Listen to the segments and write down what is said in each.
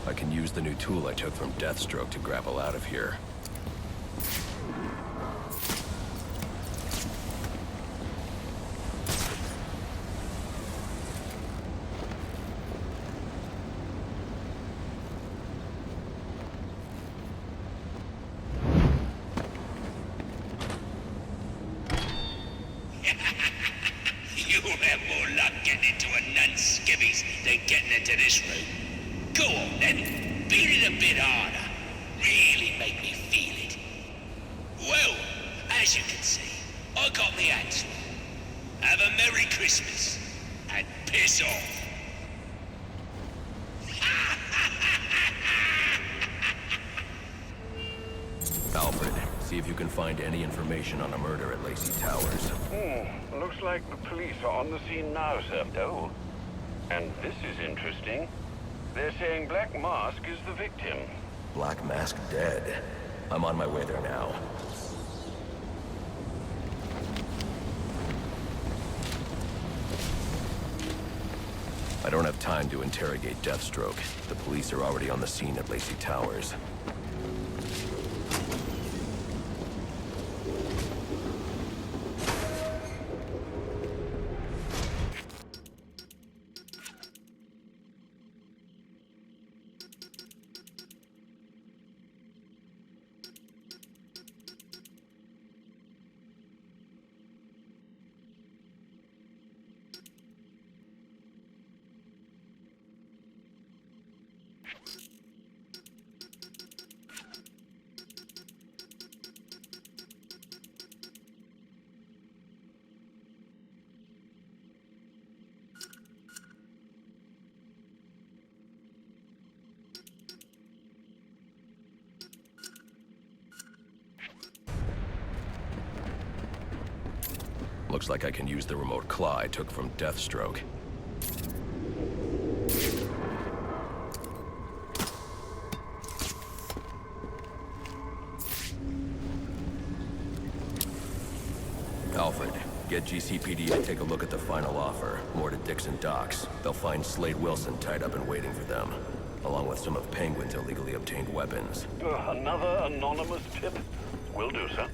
I can use the new tool I took from Deathstroke to grapple out of here. You have more luck getting into a nun's skivvies than getting into this room. Go on then, beat it a bit harder. Really make me feel it. Well, as you can see, I got me answer. Have a Merry Christmas, and piss off. Alfred, see if you can find any information on a murder at Lacey Towers. Looks like the police are on the scene now, sir. Oh, and this is interesting. They're saying Black Mask is the victim. Black Mask dead. I'm on my way there now. I don't have time to interrogate Deathstroke. The police are already on the scene at Lacey Towers. Looks like I can use the remote claw I took from Deathstroke. Alfred, get GCPD to take a look at the final offer. More to Dixon Docks. They'll find Slade Wilson tied up and waiting for them, along with some of Penguin's illegally obtained weapons. Another anonymous tip? Will do, sir.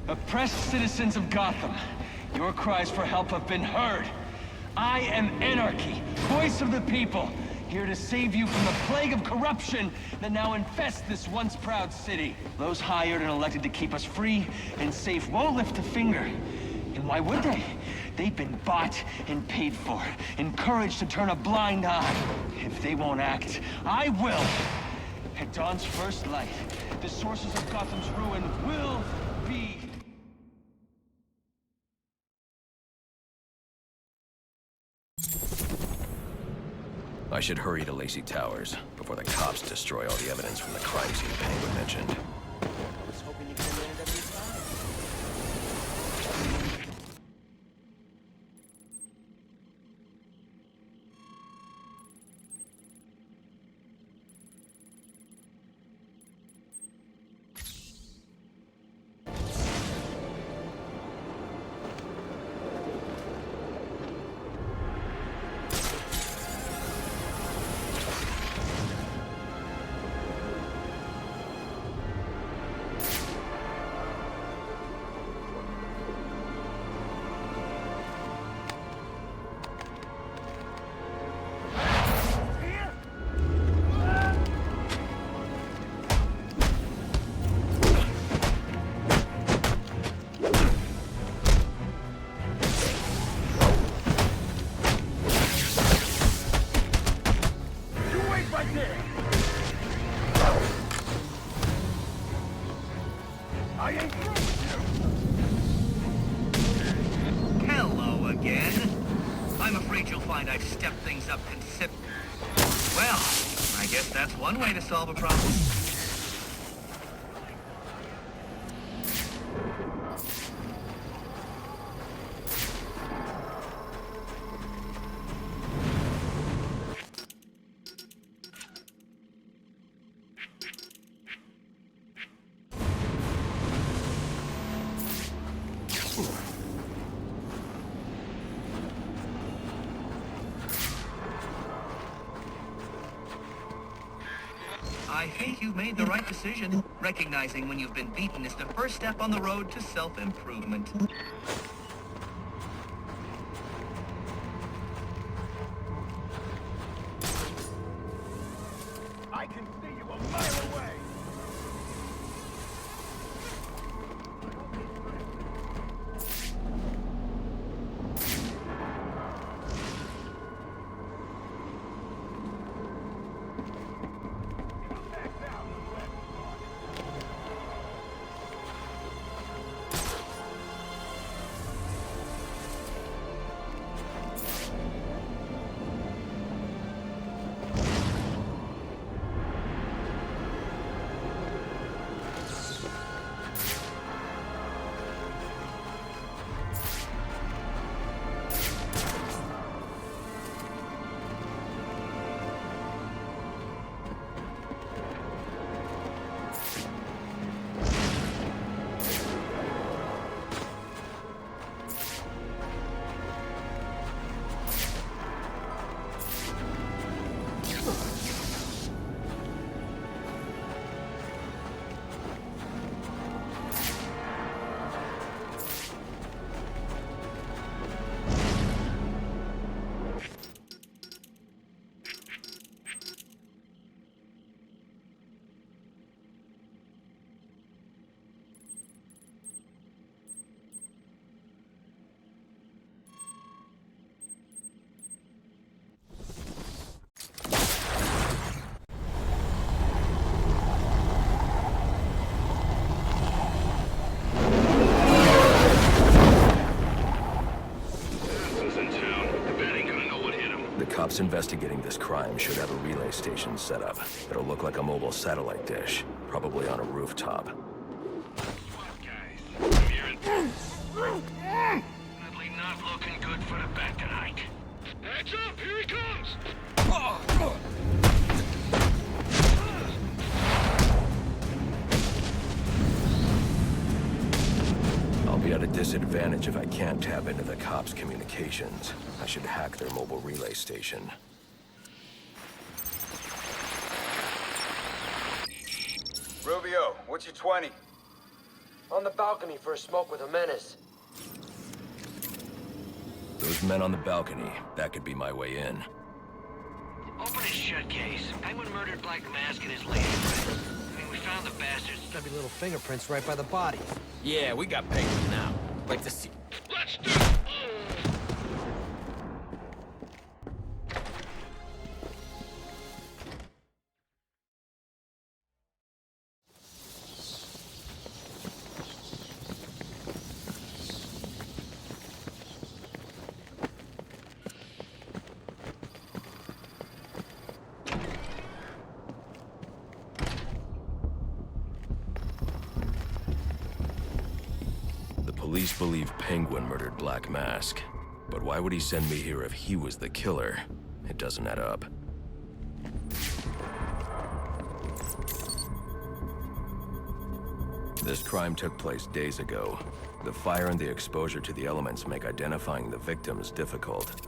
Oppressed citizens of Gotham, your cries for help have been heard. I am Anarchy, voice of the people, here to save you from the plague of corruption that now infests this once proud city. Those hired and elected to keep us free and safe won't lift a finger. And why would they? They've been bought and paid for, encouraged to turn a blind eye. If they won't act, I will. At dawn's first light, the sources of Gotham's ruin will be... I should hurry to Lacey Towers before the cops destroy all the evidence from the crime scene Penguin mentioned. I was hoping you could land every time. Hello again. I'm afraid you'll find I've stepped things up Well, I guess that's one way to solve a problem. I think you've made the right decision. Recognizing when you've been beaten is the first step on the road to self-improvement. I can see you a mile away! Cops investigating this crime should have a relay station set up. It'll look like a mobile satellite dish, probably on a rooftop. Definitely not looking good for the back tonight. Heads up, here he comes! I'll be at a disadvantage if I can't tap into the cops' communications. I should hack their mobile relay station. Rubio, what's your 20? On the balcony for a smoke with a menace. Those men on the balcony, that could be my way in. Open his shut case. Penguin murdered Black Mask and his lady friend. I mean, we found the bastards. Stubby little fingerprints right by the bodies. Yeah, we got Penguin now. Like to see... Let's do it! Police believe Penguin murdered Black Mask. But why would he send me here if he was the killer? It doesn't add up. This crime took place days ago. The fire and the exposure to the elements make identifying the victims difficult.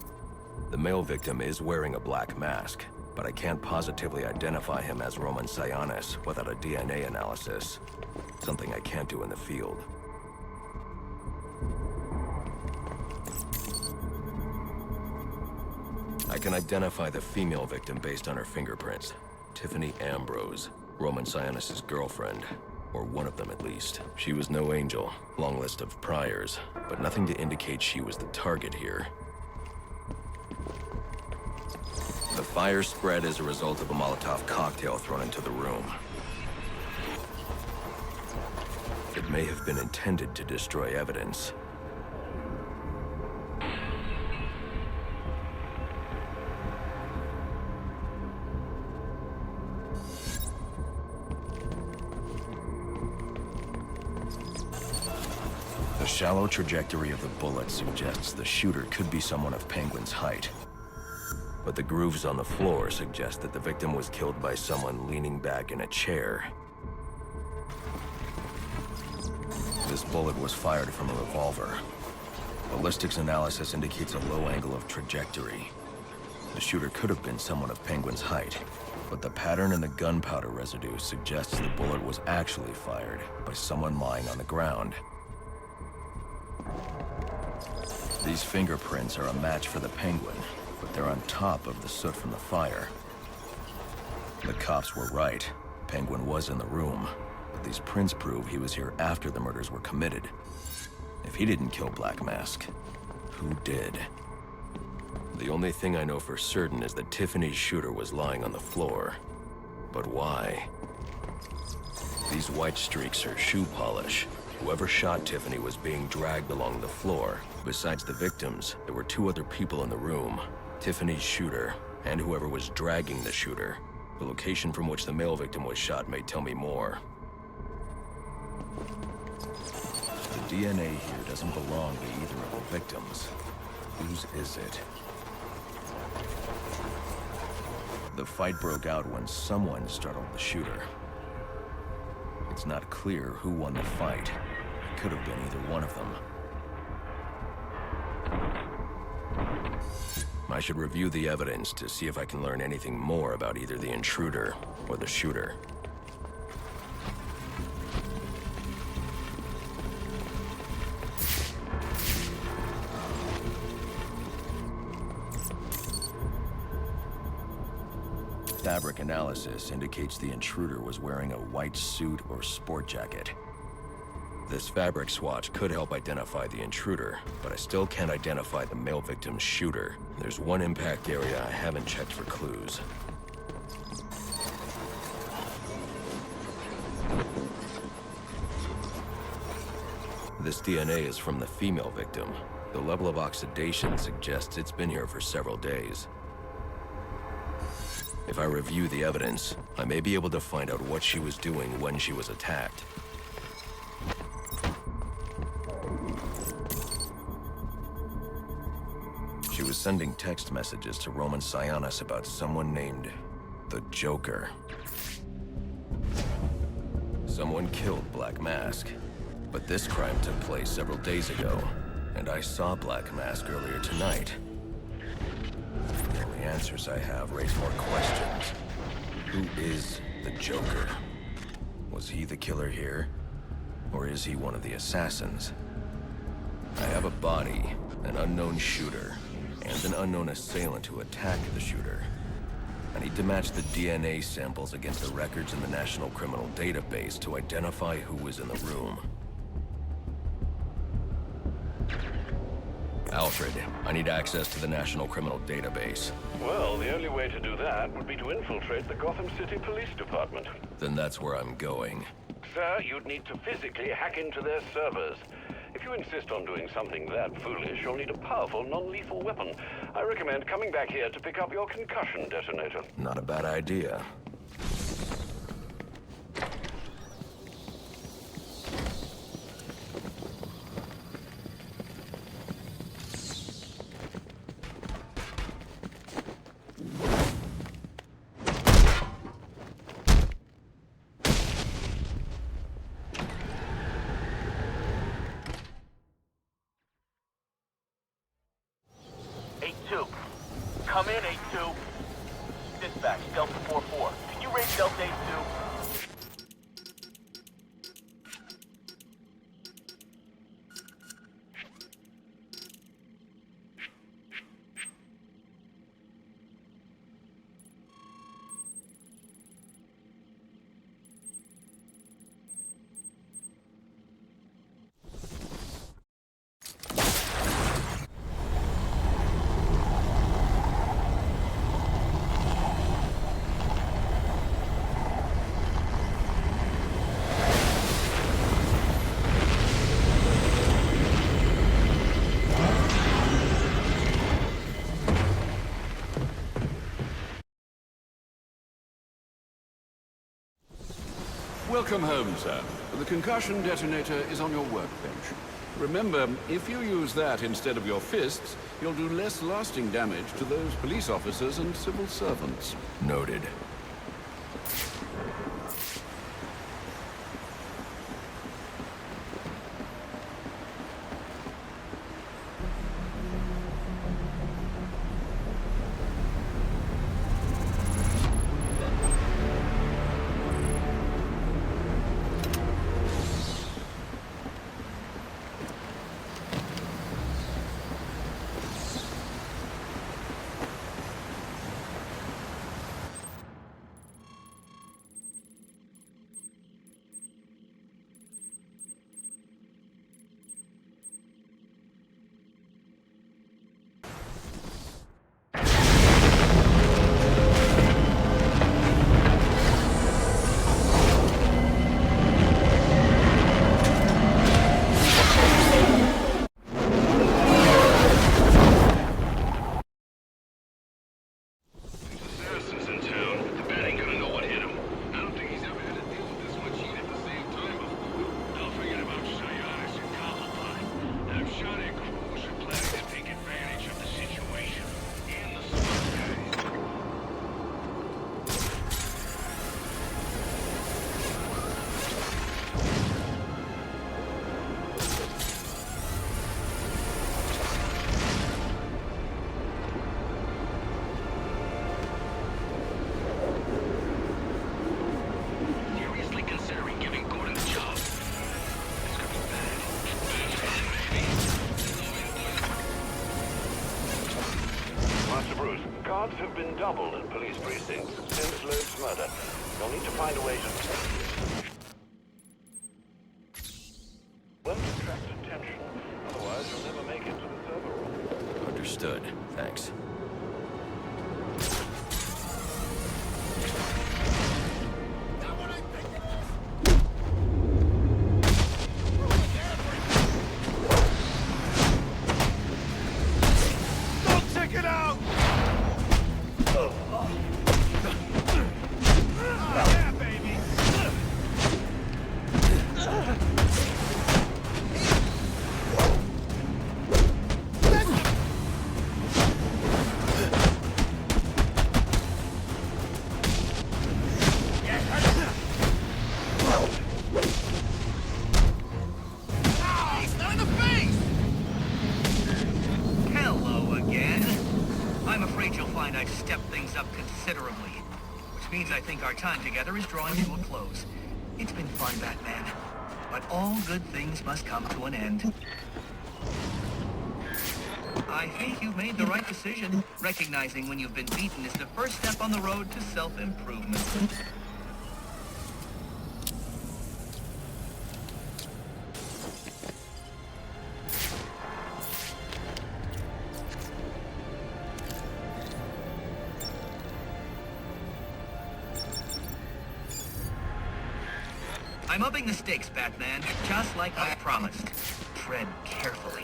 The male victim is wearing a black mask, but I can't positively identify him as Roman Sionis without a DNA analysis. Something I can't do in the field. I can identify the female victim based on her fingerprints. Tiffany Ambrose, Roman Sionis' girlfriend. Or one of them at least. She was no angel, long list of priors, but nothing to indicate she was the target here. The fire spread as a result of a Molotov cocktail thrown into the room. It may have been intended to destroy evidence. The shallow trajectory of the bullet suggests the shooter could be someone of Penguin's height. But the grooves on the floor suggest that the victim was killed by someone leaning back in a chair. This bullet was fired from a revolver. Ballistics analysis indicates a low angle of trajectory. The shooter could have been someone of Penguin's height, but the pattern in the gunpowder residue suggests the bullet was actually fired by someone lying on the ground. These fingerprints are a match for the Penguin, but they're on top of the soot from the fire. The cops were right. Penguin was in the room, but these prints prove he was here after the murders were committed. If he didn't kill Black Mask, who did? The only thing I know for certain is that Tiffany's shooter was lying on the floor. But why? These white streaks are shoe polish. Whoever shot Tiffany was being dragged along the floor. Besides the victims, there were 2 other people in the room. Tiffany's shooter, and whoever was dragging the shooter. The location from which the male victim was shot may tell me more. The DNA here doesn't belong to either of the victims. Whose is it? The fight broke out when someone startled the shooter. It's not clear who won the fight. It could have been either one of them. I should review the evidence to see if I can learn anything more about either the intruder or the shooter. Fabric analysis indicates the intruder was wearing a white suit or sport jacket. This fabric swatch could help identify the intruder, but I still can't identify the male victim's shooter. There's one impact area I haven't checked for clues. This DNA is from the female victim. The level of oxidation suggests it's been here for several days. If I review the evidence, I may be able to find out what she was doing when she was attacked. She was sending text messages to Roman Sionis about someone named the Joker. Someone killed Black Mask, but this crime took place several days ago, and I saw Black Mask earlier tonight. The only answers I have raise more questions. Who is the Joker? Was he the killer here? Or is he one of the assassins? I have a body, an unknown shooter, and an unknown assailant who attacked the shooter. I need to match the DNA samples against the records in the National Criminal Database to identify who was in the room. Alfred, I need access to the National Criminal Database. Well, the only way to do that would be to infiltrate the Gotham City Police Department. Then that's where I'm going. Sir, you'd need to physically hack into their servers. If you insist on doing something that foolish, you'll need a powerful, non-lethal weapon. I recommend coming back here to pick up your concussion detonator. Not a bad idea. Come in, 8-2. Dispatch, Delta 4-4. Can you raise Delta 8-2? Welcome home, sir. The concussion detonator is on your workbench. Remember, if you use that instead of your fists, you'll do less lasting damage to those police officers and civil servants. Noted. guards have been doubled in police precincts since Loeb's murder. You'll need to find a way to... Won't attract attention, otherwise you'll never make it to the server room. Understood. Thanks. I've stepped things up considerably, which means I think our time together is drawing to a close. It's been fun, Batman, but all good things must come to an end. I think you've made the right decision. Recognizing when you've been beaten is the first step on the road to self-improvement. I'm upping the stakes, Batman, just like I promised. Tread carefully.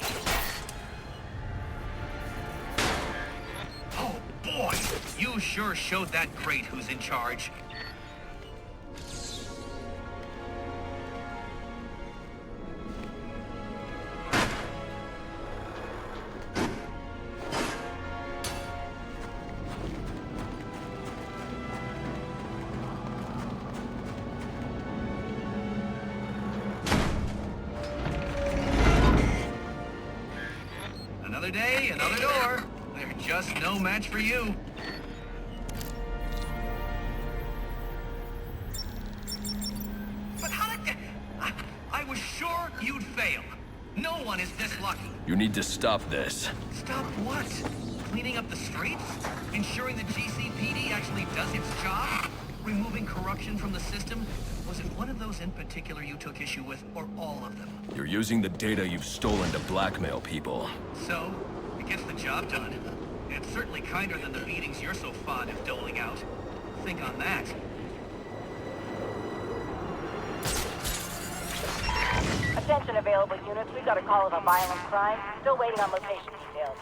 Oh, boy! You sure showed that great who's in charge. Another day, another door. They're just no match for you. But how did... I was sure you'd fail. No one is this lucky. You need to stop this. Stop what? Cleaning up the streets? Ensuring the GCPD actually does its job? Removing corruption from the system? Was it one of those in particular you took issue with, or all of them? You're using the data you've stolen to blackmail people. So, it gets the job done. It's certainly kinder than the beatings you're so fond of doling out. Think on that. Attention available units. We've got a call of a violent crime. Still waiting on location details.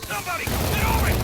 Somebody, get over it!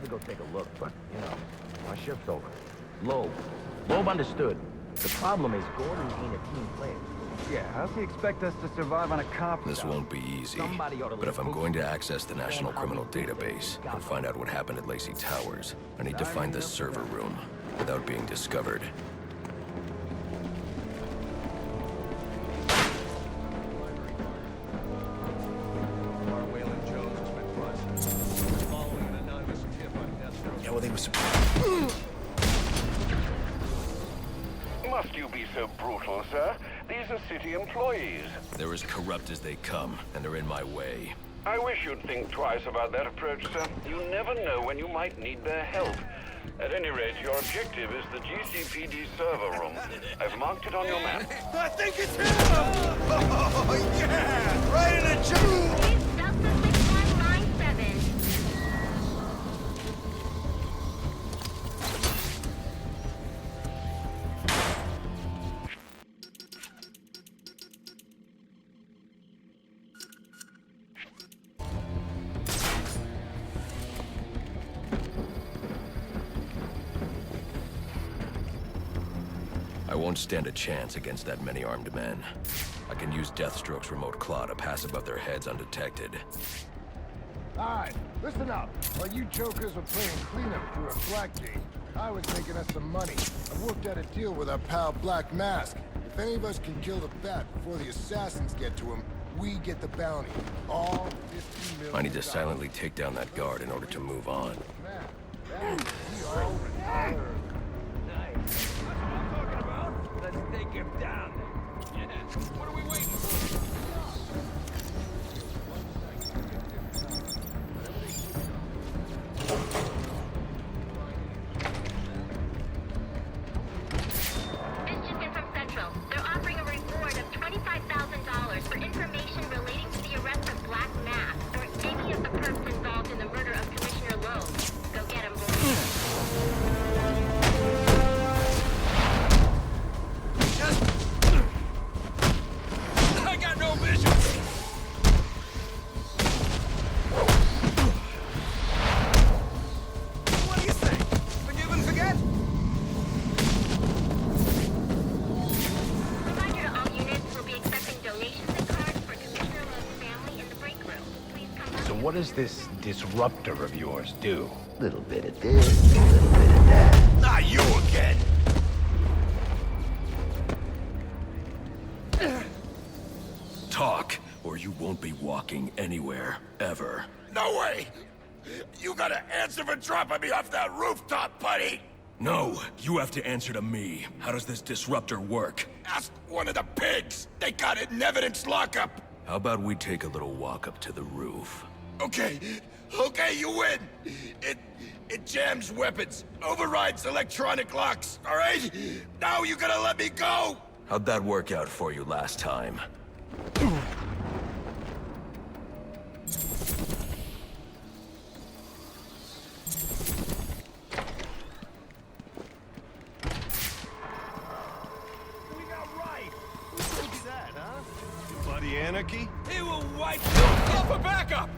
To go take a look, but, you know, my shift's over. Loeb understood. The problem is Gordon ain't a team player. Yeah, how's he expect us to survive on a cop? This won't be easy. But if I'm going to access the National Criminal Database and find out what happened at Lacey Towers, I need to find the server room without being discovered. Yeah, well, they were surprised. Must you be so brutal, sir? These are city employees. They're as corrupt as they come, and they're in my way. I wish you'd think twice about that approach, sir. You never know when you might need their help. At any rate, your objective is the GCPD server room. I've marked it on your map. I think it's him! Oh, yeah! Right in the jaw! I won't stand a chance against that many armed men. I can use Deathstroke's remote claw to pass above their heads undetected. Alright, listen up. While you jokers were playing cleanup through a Blackgate, I was making us some money. I worked out a deal with our pal Black Mask. If any of us can kill the Bat before the assassins get to him, we get the bounty. All 15 million. I need to silently take down that guard in order to move on. Let's take him down. Yeah. What are we waiting for? Michigan from Central. They're offering a reward of $25,000 for information relating to the arrest of Black Mask or any of the perps involved in the murder of Commissioner Lowe. Go get him, boys. I got no vision! What do you say? Forgive and forget? Reminder to all units, we'll be accepting donations and cards for Commissioner Lowe's family in the break room. Please come back. So what does this disruptor of yours do? Little bit of this, a little bit of that. Not you again! Talk, or you won't be walking anywhere, ever. No way! You gotta answer for dropping me off that rooftop, buddy! No, you have to answer to me. How does this disruptor work? Ask one of the pigs! They got it in evidence lockup! How about we take a little walk up to the roof? Okay, you win! It jams weapons, overrides electronic locks, alright? Now you gotta let me go! How'd that work out for you last time? Bloody anarchy? He will wipe you up for backup!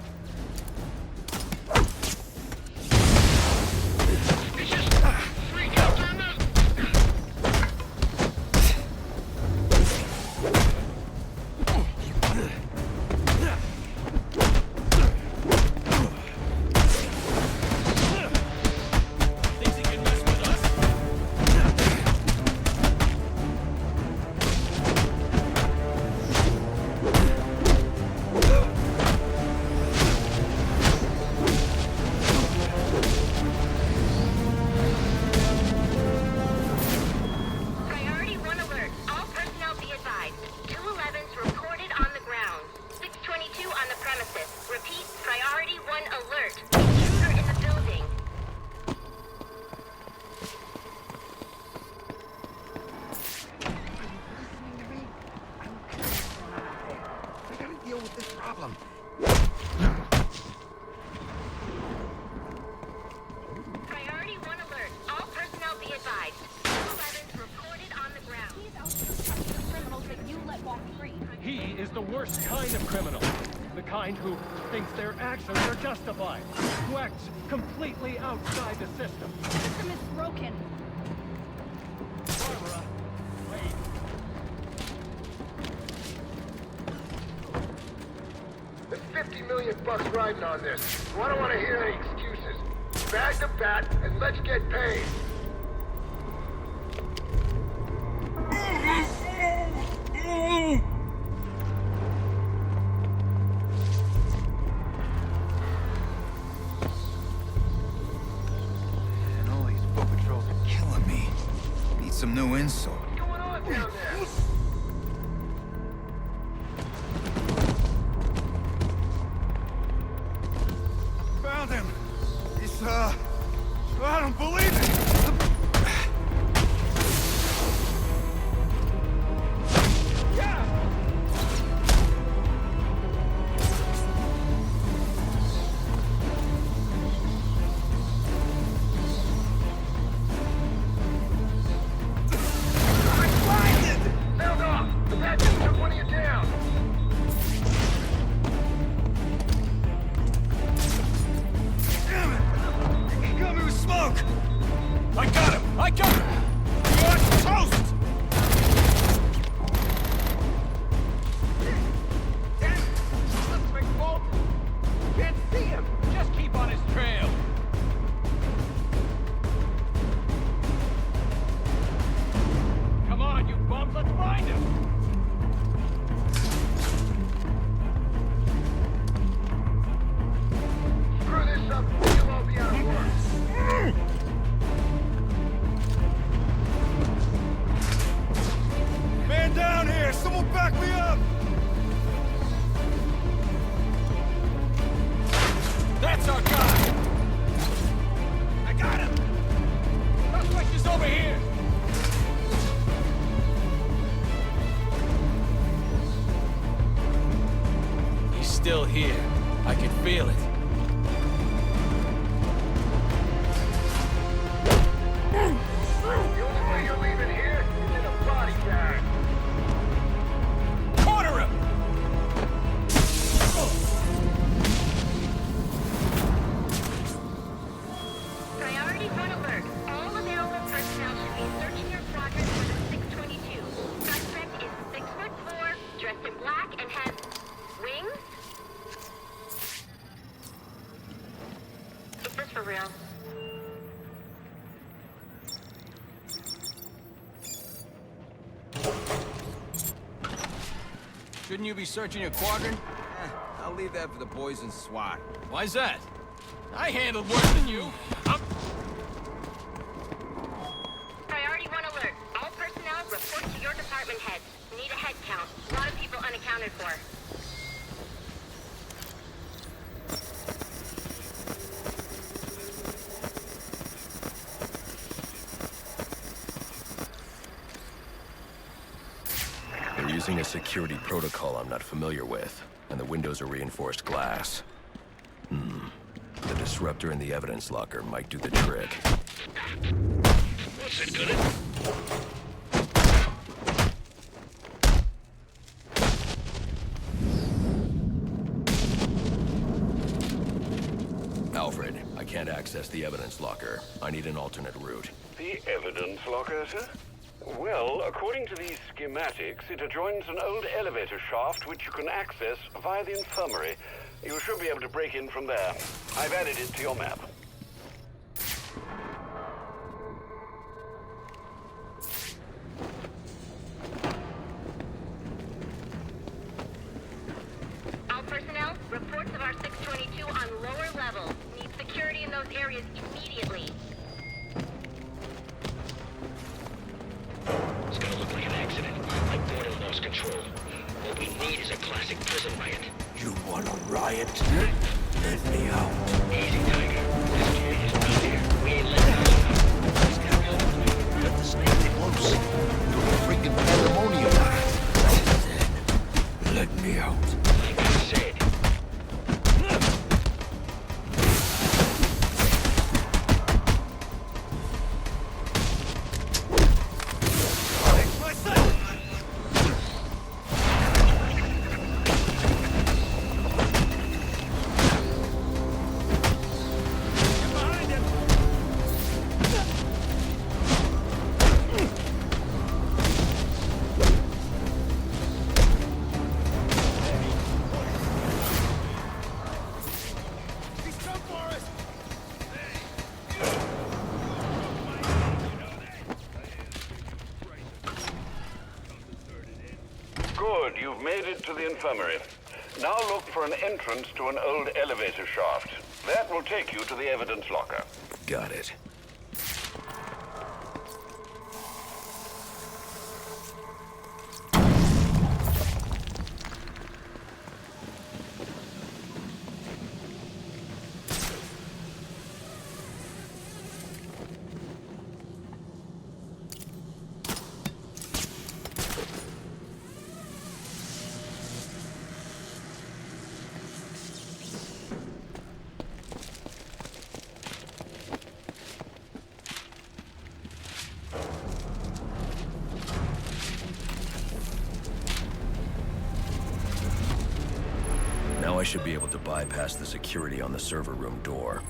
He is the worst kind of criminal. The kind who thinks their actions are justified. Who acts completely outside the system. The system is broken. Barbara, wait. There's 50 million bucks riding on this, so I don't want to hear any excuses. Bag the Bat and let's get paid. And all these some new insult. What's going on down there? Found him. He's, I don't believe it. Still here. I can feel it. The only way you're leaving here is in a body bag. Corner him! Priority 1 alert. All available personnel should be searching your quadrant for the 622. Suspect is 6'4", dressed in black, and has wings? Is this for real? Shouldn't you be searching your quadrant? I'll leave that for the boys in SWAT. Why's that? I handled worse than you. Priority 1 alert. All personnel report to your department heads. Need a head count. A lot of people unaccounted for. They're using a security protocol I'm not familiar with, and the windows are reinforced glass. The disruptor in the evidence locker might do the trick. What's it gonna? Alfred, I can't access the evidence locker. I need an alternate route. The evidence locker, sir? Well, according to these schematics, it adjoins an old elevator shaft which you can access via the infirmary. You should be able to break in from there. I've added it to your map. All personnel, reports of our 622 on lower levels. Need security in those areas immediately. It's gonna look like an accident. My border lost control. What we need is a classic prison riot. You want a riot? Let me out. Easy, Tiger. This kid is not here. We ain't letting out. He's got real. Let the snake get loose. Do a freaking pandemonium. Let me out. Like I said. Good, you've made it to the infirmary. Now look for an entrance to an old elevator shaft. That will take you to the evidence locker. Got it. should be able to bypass the security on the server room door.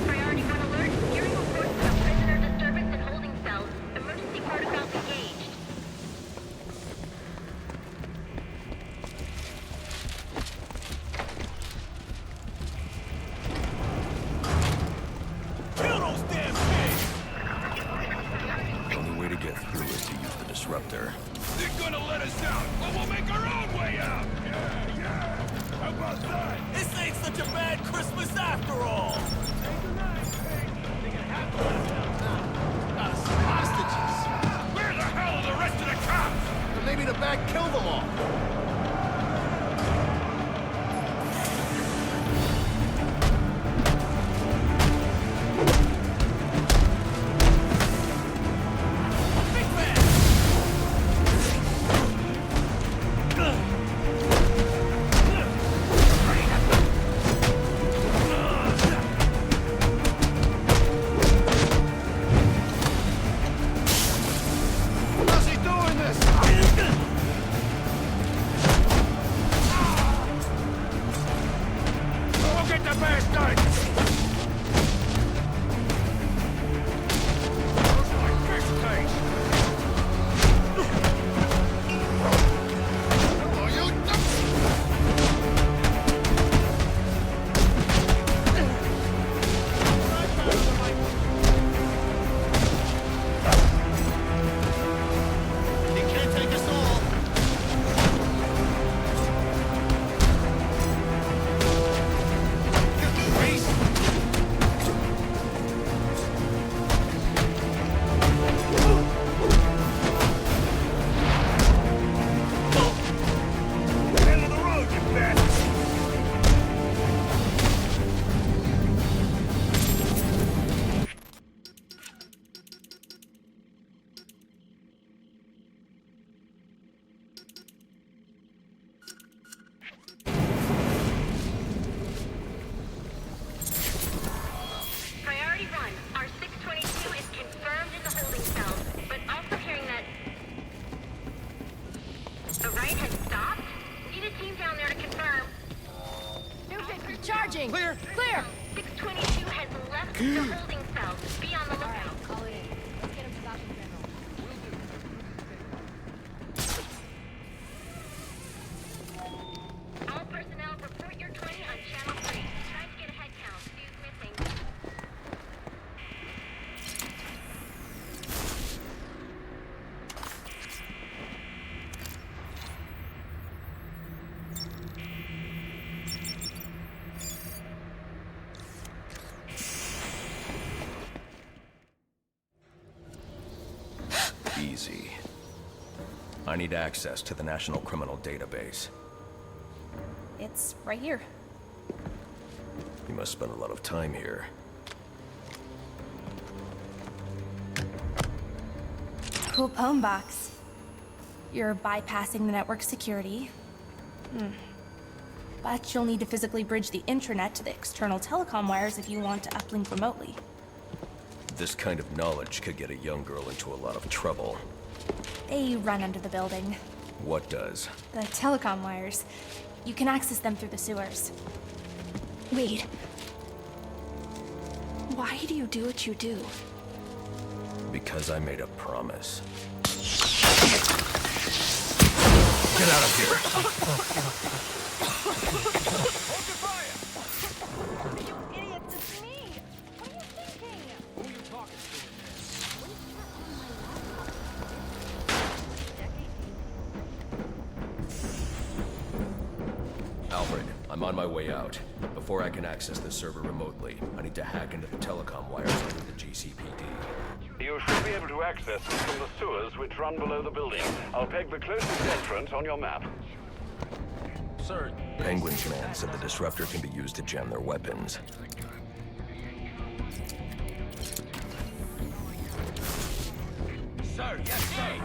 Priority 1 alert. Hearing reports of prisoner disturbance in holding cells. Emergency protocols engaged. Kill those damn pigs! The only way to get through is to use the disruptor. They're gonna let us out, but we'll make our own way out! Yeah! How about that? This ain't such a bad Christmas after all! Hostages! Where the hell are the rest of the cops? Maybe the back killed them all! How's he doing this? Go get the bastard! Those are like fish tanks! Oh, you... He can't take us all! End of the road, you bastard! Priority 1. Our 622 is confirmed in the holding cells, but also hearing that the riot has stopped. Need a team down there to confirm. Charging! Clear! Clear! 622 has left the holding cells. Be on the lookout. Call it in. Let's get him to Falcon General. All personnel report your 20 on channel 3. Trying to get a head count. See who's missing. Easy. I need access to the National Criminal Database. It's right here. You must spend a lot of time here. Cool poem box. You're bypassing the network security. But you'll need to physically bridge the intranet to the external telecom wires if you want to uplink remotely. This kind of knowledge could get a young girl into a lot of trouble. They run under the building. What does? The telecom wires. You can access them through the sewers. Wait. Why do you do what you do? Because I made a promise. Get out of here! You idiots, it's me! What are you thinking? Who are you talking to? Alfred, I'm on my way out. Before I can access the server remotely, I need to hack into the telecom wires under the GCPD. You should be able to access them from the sewers which run below the building. I'll peg the closest entrance on your map. Sir, Penguin's man said the disruptor can be used to jam their weapons. Sir, yes, sir!